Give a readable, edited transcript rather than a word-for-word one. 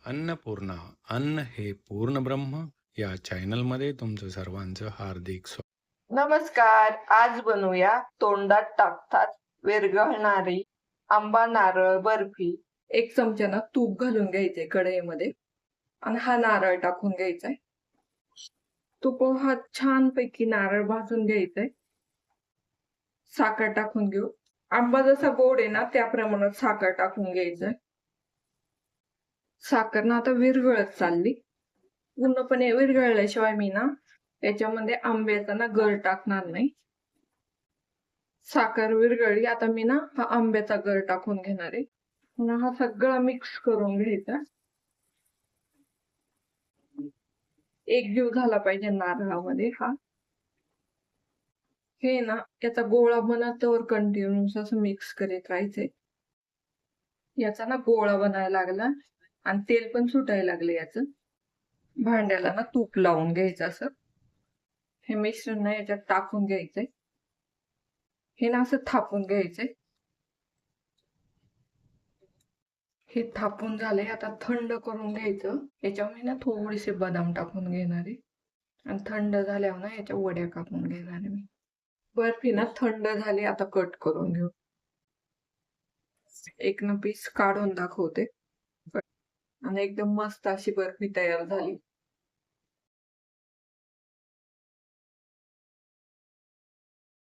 अन्नपूर्णा अन्न हे पूर्ण ब्रह्म या चॅनलमध्ये तुमचं सर्वांचं हार्दिक स्वागत. नमस्कार. आज बनवूया तोंडात टाकतात विरघळणारी आंबा नारळ बर्फी. 1 चमच्यानं तूप घालून घ्यायचंय कढईमध्ये आणि हा नारळ टाकून घ्यायचाय. तुपात छानपैकी नारळ भाजून घ्यायचंय. साखर टाकून घेऊ. आंबा जसा गोड आहे ना त्या प्रमाणात साखर टाकून घ्यायचंय. साखर ना आता विरघळत चालली. पूर्णपणे विरघळल्याशिवाय मी ना त्याच्यामध्ये आंब्याचा ना गर टाकणार नाही. साखर विरघळली. आता मी ना हा आंब्याचा गर टाकून घेणार आहे. पुन्हा हा सगळा मिक्स करून घ्यायचा. एकजीव झाला पाहिजे नारळामध्ये हा. हे ना याचा गोळा बनतोवर कंटिन्यूस असं मिक्स करीत राहायचंय. याचा ना गोळा बनायला लागला आणि तेल पण सुटायला लागले याचं. भांड्याला ना तूप लावून घ्यायचं असं. हे मिश्रण ना याच्यात टाकून घ्यायचंय. हे ना असं थापून घ्यायचंय. हे थापून झाले. आता थंड करून घ्यायचं. याच्यामध्ये ना थोडेसे बदाम टाकून घेणार आहे आणि थंड झाल्यावर ना याच्या वड्या कापून घेणार आहे मी. बर्फी ना थंड झाली. आता कट करून घेऊ. एक ना पीस काढून दाखवते आणि एकदम मस्त अशी बर्फी तयार झाली.